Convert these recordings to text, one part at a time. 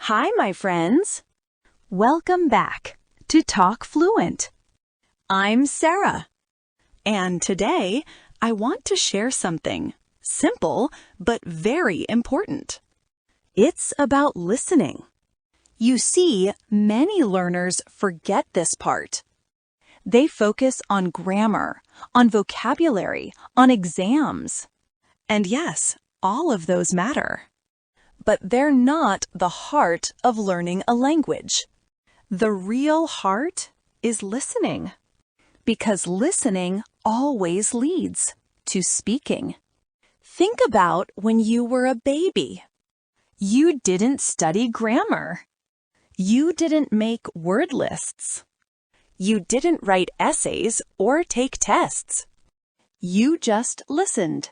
Hi, my friends. Welcome back to Talk Fluent. I'm Sarah, and today I want to share something simple but very important. It's about listening. You see, many learners forget this part. They focus on grammar, on vocabulary, on exams. And yes, all of those matter. But they're not the heart of learning a language. The real heart is listening, because listening always leads to speaking. Think about when you were a baby. You didn't study grammar. You didn't make word lists. You didn't write essays or take tests. You just listened.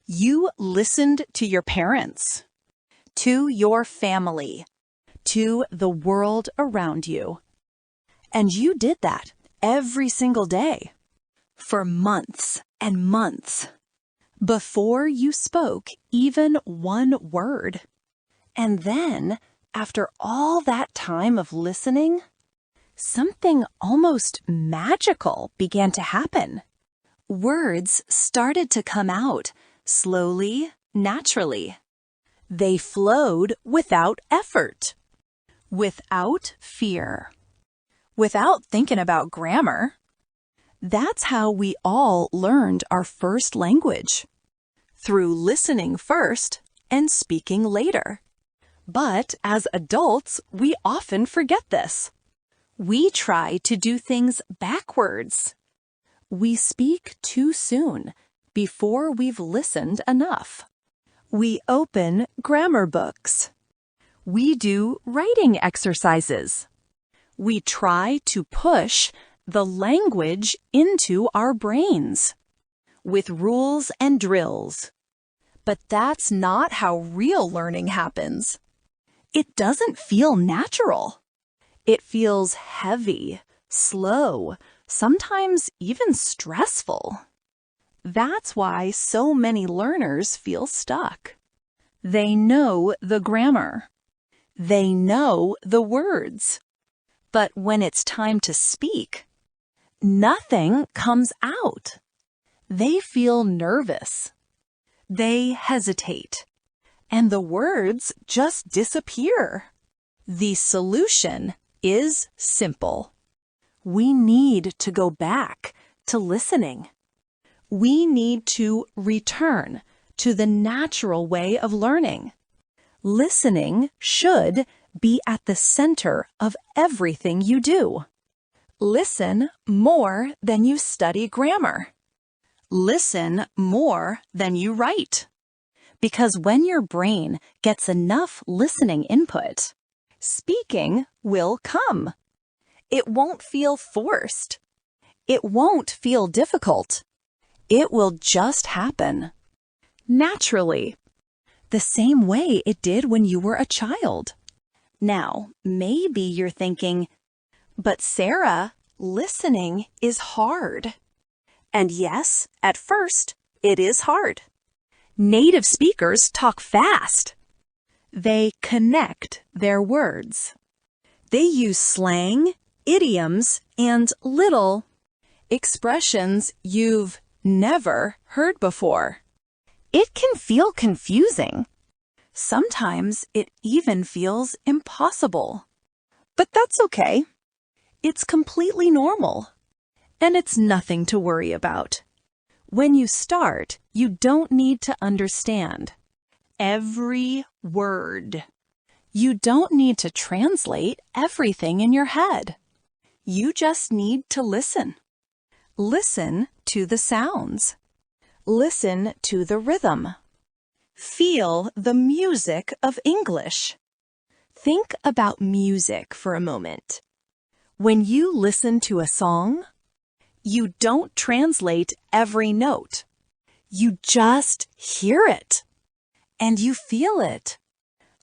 You listened to your parents, to your family, to the world around you. And you did that every single day, for months and months, before you spoke even one word. And then, after all that time of listening, something almost magical began to happen. Words started to come out slowly, naturally. They flowed without effort, without fear, without thinking about grammar. That's how we all learned our first language, through listening first and speaking later. But as adults, we often forget this. We try to do things backwards. We speak too soon, before we've listened enough. We open grammar books. We do writing exercises. We try to push the language into our brains with rules and drills. But that's not how real learning happens. It doesn't feel natural. It feels heavy, slow, sometimes even stressful. That's why so many learners feel stuck. They know the grammar. They know the words. But when it's time to speak, nothing comes out. They feel nervous. They hesitate. And the words just disappear. The solution is simple. We need to go back to listening. We need to return to the natural way of learning. Listening should be at the center of everything you do. Listen more than you study grammar. Listen more than you write. Because when your brain gets enough listening input, speaking will come. It won't feel forced. It won't feel difficult. It will just happen, naturally, the same way it did when you were a child. Now, maybe you're thinking, but Sarah, listening is hard. And yes, at first, it is hard. Native speakers talk fast. They connect their words. They use slang, idioms, and little expressions you've never heard before. It can feel confusing. Sometimes it even feels impossible. But that's okay. It's completely normal. And it's nothing to worry about. When you start, you don't need to understand every word. You don't need to translate everything in your head. You just need to listen. Listen to the sounds. Listen to the rhythm. Feel the music of English. Think about music for a moment. When you listen to a song, you don't translate every note. You just hear it. And you feel it.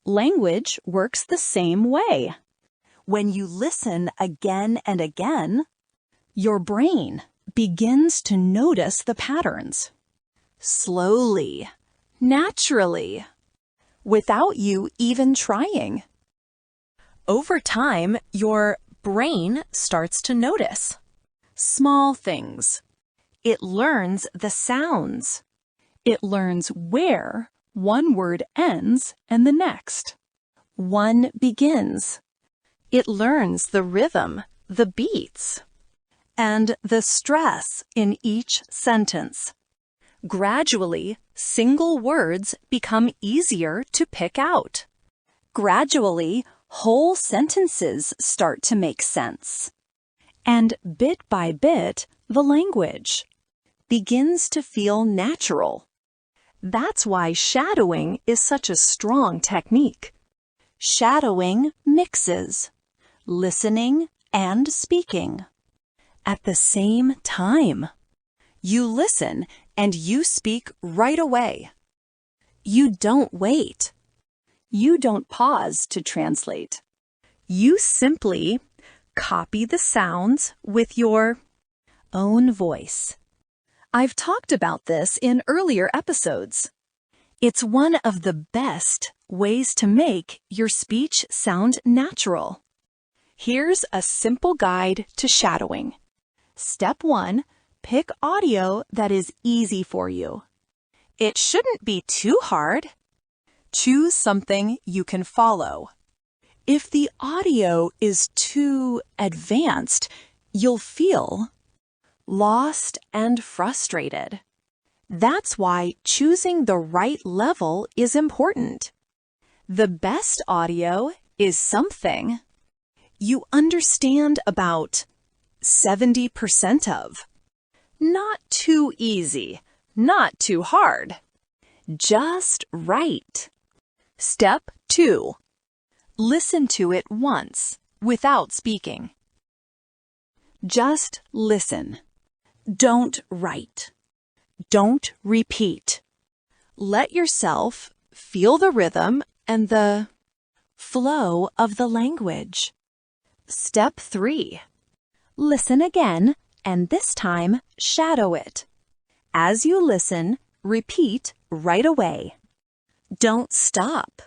Language works the same way. When you listen again and again, your brain begins to notice the patterns. Slowly, naturally, without you even trying. Over time, your brain starts to notice small things. It learns the sounds. It learns where one word ends and the next one begins. It learns the rhythm, the beats, and the stress in each sentence. Gradually, single words become easier to pick out. Gradually, whole sentences start to make sense. And bit by bit, the language begins to feel natural. That's why shadowing is such a strong technique. Shadowing mixes listening and speaking at the same time. You listen and you speak right away. You don't wait. You don't pause to translate. You simply copy the sounds with your own voice. I've talked about this in earlier episodes. It's one of the best ways to make your speech sound natural. Here's a simple guide to shadowing. Step 1, pick audio that is easy for you. It shouldn't be too hard. Choose something you can follow. If the audio is too advanced, you'll feel lost and frustrated. That's why choosing the right level is important. The best audio is something you understand about 70% of. Not too easy, not too hard. Just right. Step 2. Listen to it once without speaking. Just listen. Don't write. Don't repeat. Let yourself feel the rhythm and the flow of the language. Step 3. Listen again, and this time shadow it. As you listen, repeat right away. Don't stop.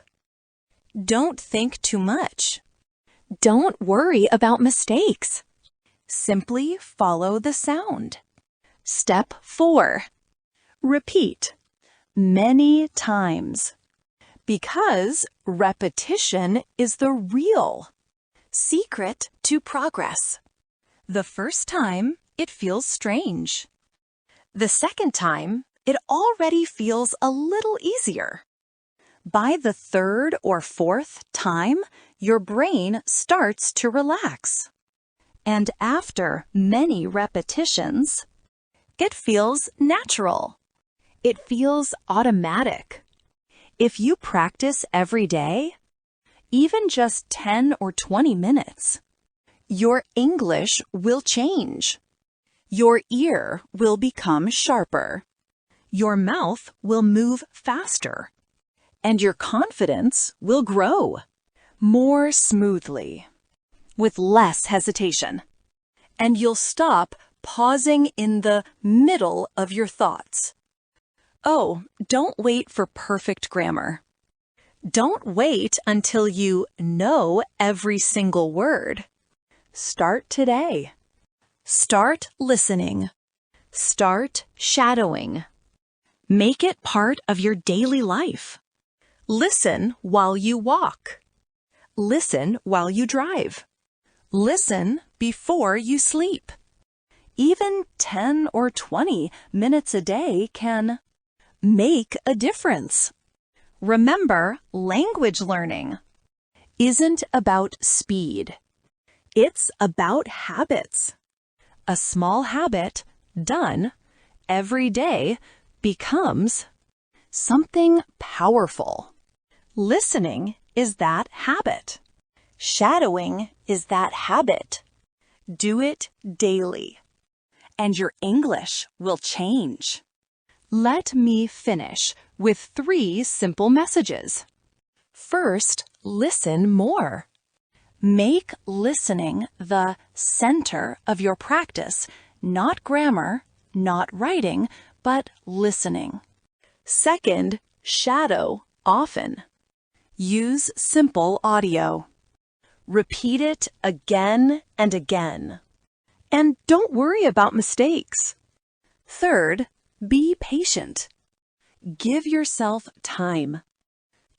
Don't think too much. Don't worry about mistakes. Simply follow the sound. Step 4. Repeat many times, because repetition is the real secret to progress. The first time, it feels strange. The second time, it already feels a little easier. By the third or fourth time, your brain starts to relax. And after many repetitions, it feels natural. It feels automatic. If you practice every day, even just 10 or 20 minutes, your English will change. Your ear will become sharper. Your mouth will move faster. And your confidence will grow more smoothly, with less hesitation. And you'll stop pausing in the middle of your thoughts. Oh, don't wait for perfect grammar. Don't wait until you know every single word. Start today. Start listening. Start shadowing. Make it part of your daily life. Listen while you walk. Listen while you drive. Listen before you sleep. Even 10 or 20 minutes a day can make a difference. Remember, language learning isn't about speed. It's about habits. A small habit done every day becomes something powerful. Listening is that habit. Shadowing is that habit. Do it daily, and your English will change. Let me finish with 3 simple messages. First, listen more. Make listening the center of your practice, not grammar, not writing, but listening. Second, shadow often. Use simple audio. Repeat it again and again. And don't worry about mistakes. Third, be patient. Give yourself time.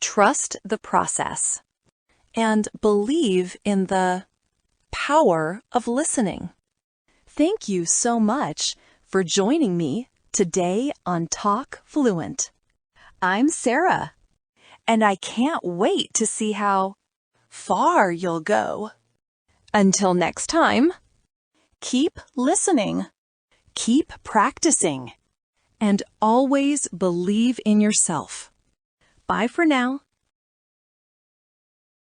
Trust the process. And believe in the power of listening. Thank you so much for joining me today on Talk Fluent. I'm Sarah, and I can't wait to see how far you'll go. Until next time, keep listening, keep practicing, and always believe in yourself. Bye for now.